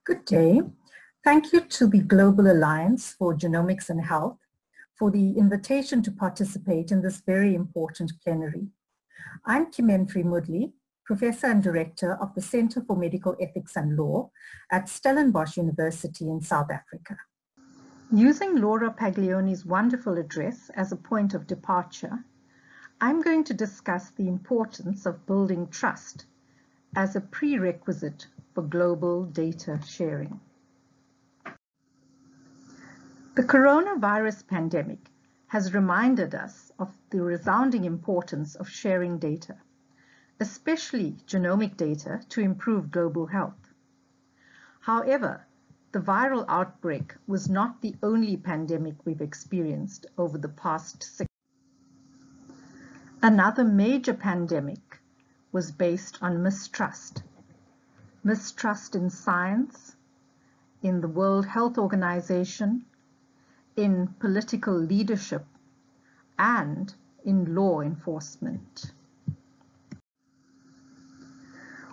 Good day. Thank you to the Global Alliance for Genomics and Health for the invitation to participate in this very important plenary. I'm Keymanthri Moodley, Professor and Director of the Center for Medical Ethics and Law at Stellenbosch University in South Africa. Using Laura Paglioni's wonderful address as a point of departure, I'm going to discuss the importance of building trust as a prerequisite for global data sharing. The coronavirus pandemic has reminded us of the resounding importance of sharing data, especially genomic data, to improve global health. However, the viral outbreak was not the only pandemic we've experienced over the past 6 years. Another major pandemic was based on mistrust. Mistrust in science, in the World Health Organization, in political leadership, and in law enforcement.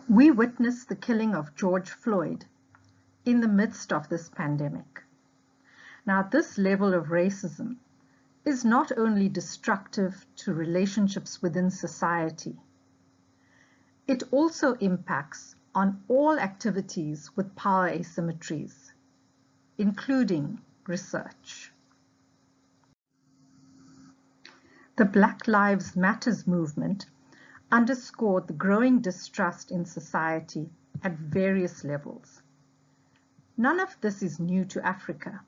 We witnessed the killing of George Floyd in the midst of this pandemic. Now, this level of racism is not only destructive to relationships within society, it also impacts on all activities with power asymmetries, including research. The Black Lives Matter movement underscored the growing distrust in society at various levels. None of this is new to Africa.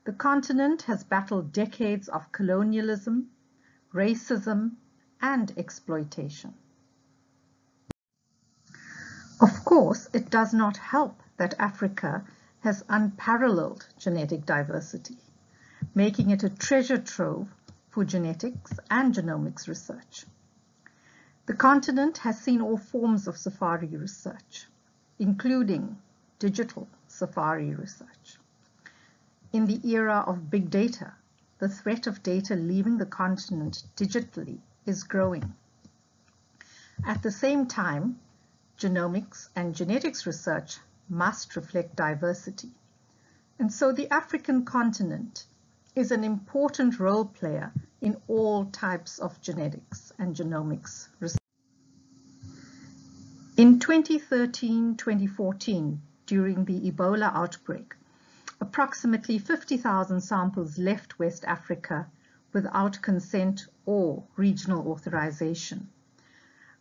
The continent has battled decades of colonialism, racism, and exploitation. Of course, it does not help that Africa has unparalleled genetic diversity, making it a treasure trove for genetics and genomics research. The continent has seen all forms of safari research, including digital safari research. In the era of big data, the threat of data leaving the continent digitally is growing. At the same time, genomics and genetics research must reflect diversity. And so the African continent is an important role player in all types of genetics and genomics research. In 2013-2014, during the Ebola outbreak, approximately 50,000 samples left West Africa without consent or regional authorization.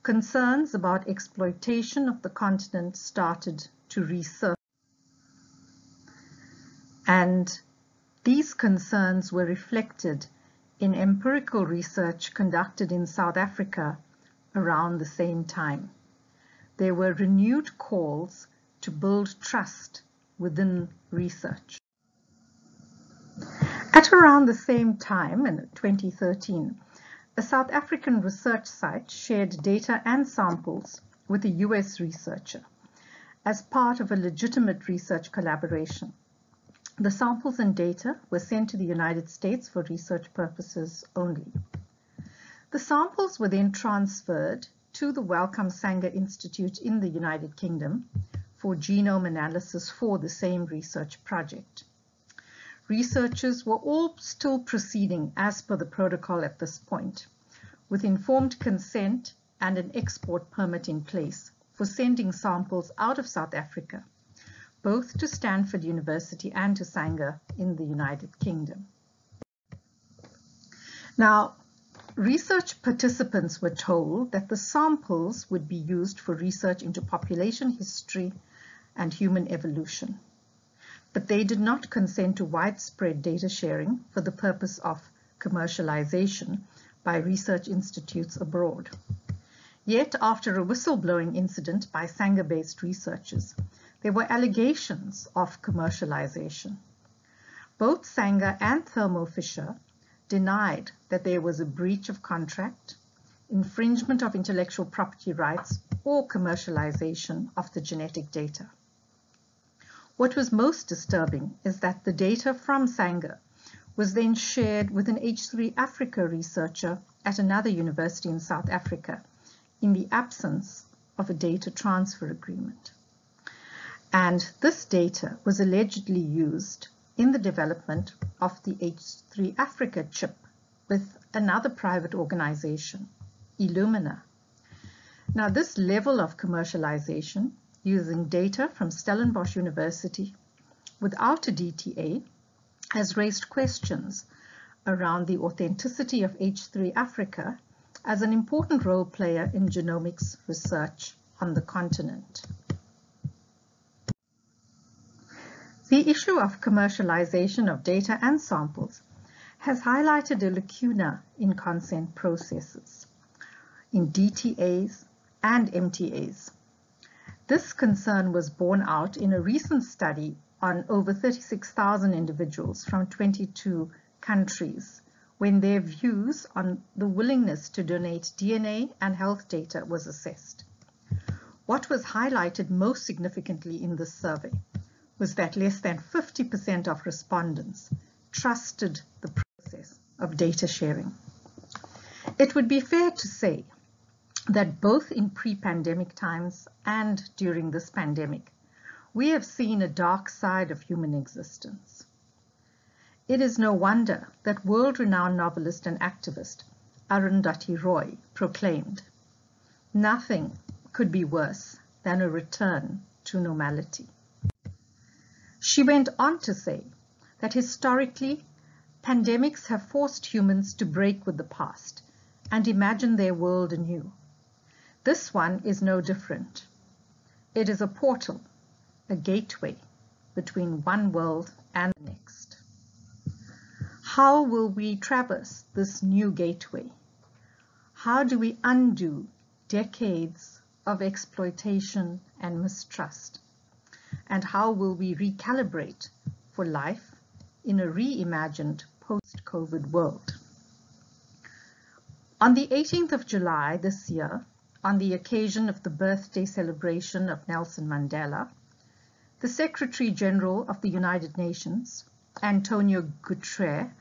Concerns about exploitation of the continent started to resurface, and these concerns were reflected in empirical research conducted in South Africa around the same time. There were renewed calls to build trust within research. At around the same time, in 2013, a South African research site shared data and samples with a US researcher as part of a legitimate research collaboration. The samples and data were sent to the United States for research purposes only. The samples were then transferred to the Wellcome Sanger Institute in the United Kingdom for genome analysis for the same research project. Researchers were all still proceeding as per the protocol at this point, with informed consent and an export permit in place for sending samples out of South Africa, both to Stanford University and to Sanger in the United Kingdom. Now, research participants were told that the samples would be used for research into population history and human evolution, but they did not consent to widespread data sharing for the purpose of commercialization by research institutes abroad. Yet, after a whistleblowing incident by Sanger-based researchers, there were allegations of commercialization. Both Sanger and Thermo Fisher denied that there was a breach of contract, infringement of intellectual property rights, or commercialization of the genetic data. What was most disturbing is that the data from Sanger was then shared with an H3 Africa researcher at another university in South Africa in the absence of a data transfer agreement. And this data was allegedly used in the development of the H3 Africa chip with another private organization, Illumina. Now, this level of commercialization using data from Stellenbosch University without a DTA has raised questions around the authenticity of H3 Africa as an important role player in genomics research on the continent. The issue of commercialization of data and samples has highlighted a lacuna in consent processes, in DTAs and MTAs. This concern was borne out in a recent study on over 36,000 individuals from 22 countries, when their views on the willingness to donate DNA and health data was assessed. What was highlighted most significantly in this survey was that less than 50% of respondents trusted the process of data sharing. It would be fair to say that both in pre-pandemic times and during this pandemic, we have seen a dark side of human existence. It is no wonder that world-renowned novelist and activist Arundhati Roy proclaimed, "Nothing could be worse than a return to normality." She went on to say that historically, pandemics have forced humans to break with the past and imagine their world anew. This one is no different. It is a portal, a gateway between one world and the next. How will we traverse this new gateway? How do we undo decades of exploitation and mistrust? And how will we recalibrate for life in a reimagined post-COVID world? On the 18th of July this year, on the occasion of the birthday celebration of Nelson Mandela, the Secretary General of the United Nations, Antonio Guterres,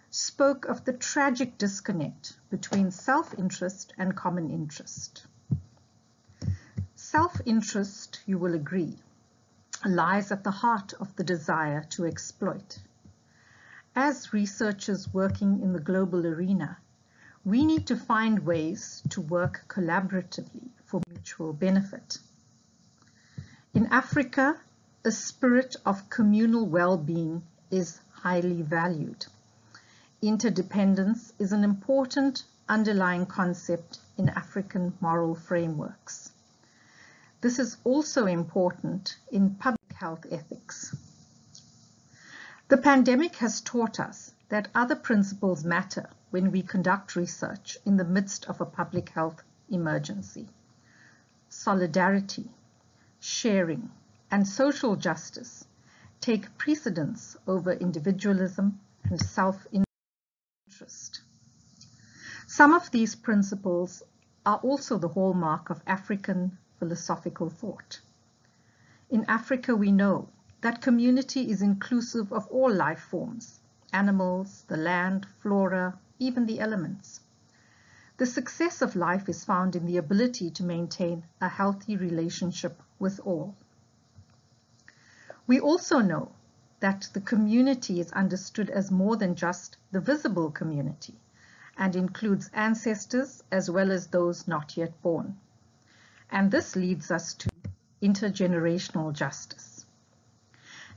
spoke of the tragic disconnect between self-interest and common interest. Self-interest, you will agree, lies at the heart of the desire to exploit. As researchers working in the global arena, we need to find ways to work collaboratively for mutual benefit. In Africa, a spirit of communal well-being is highly valued. Interdependence is an important underlying concept in African moral frameworks. This is also important in public health ethics. The pandemic has taught us that other principles matter when we conduct research in the midst of a public health emergency. Solidarity, sharing, and social justice take precedence over individualism and self-interest. Some of these principles are also the hallmark of African philosophical thought. In Africa, we know that community is inclusive of all life forms, animals, the land, flora, even the elements. The success of life is found in the ability to maintain a healthy relationship with all. We also know that the community is understood as more than just the visible community and includes ancestors as well as those not yet born. And this leads us to intergenerational justice.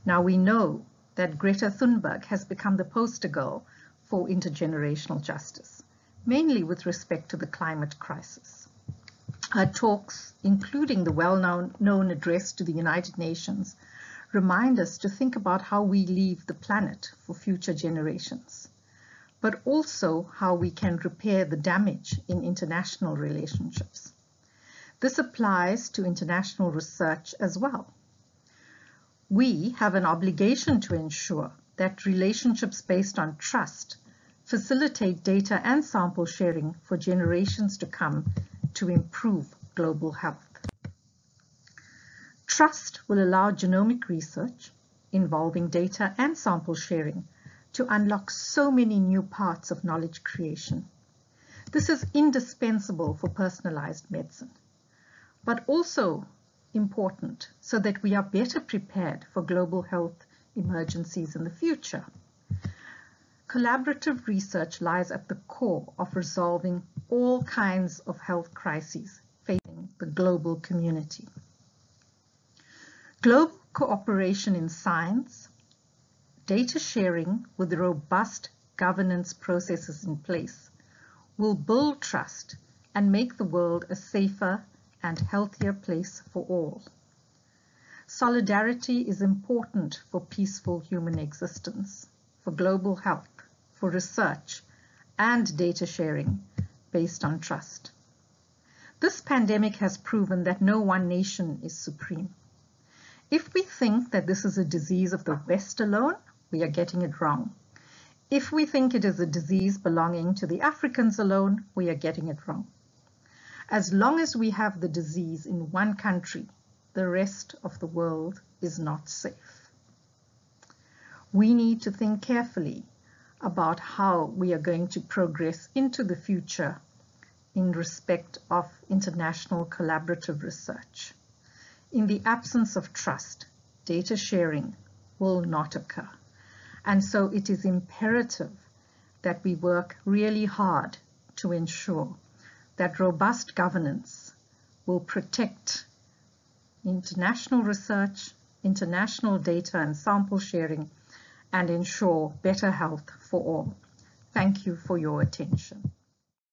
Now we know that Greta Thunberg has become the poster girl for intergenerational justice, mainly with respect to the climate crisis. Her talks, including the well-known address to the United Nations, remind us to think about how we leave the planet for future generations, but also how we can repair the damage in international relationships. This applies to international research as well. We have an obligation to ensure that relationships based on trust facilitate data and sample sharing for generations to come to improve global health. Trust will allow genomic research involving data and sample sharing to unlock so many new parts of knowledge creation. This is indispensable for personalized medicine, but also important so that we are better prepared for global health emergencies in the future. Collaborative research lies at the core of resolving all kinds of health crises facing the global community. Global cooperation in science, data sharing with robust governance processes in place will build trust and make the world a safer and healthier place for all. Solidarity is important for peaceful human existence, for global health, for research and data sharing based on trust. This pandemic has proven that no one nation is supreme. If we think that this is a disease of the West alone, we are getting it wrong. If we think it is a disease belonging to the Africans alone, we are getting it wrong. As long as we have the disease in one country, the rest of the world is not safe. We need to think carefully about how we are going to progress into the future in respect of international collaborative research. In the absence of trust, data sharing will not occur. And so it is imperative that we work really hard to ensure that robust governance will protect international research, international data and sample sharing, and ensure better health for all. Thank you for your attention.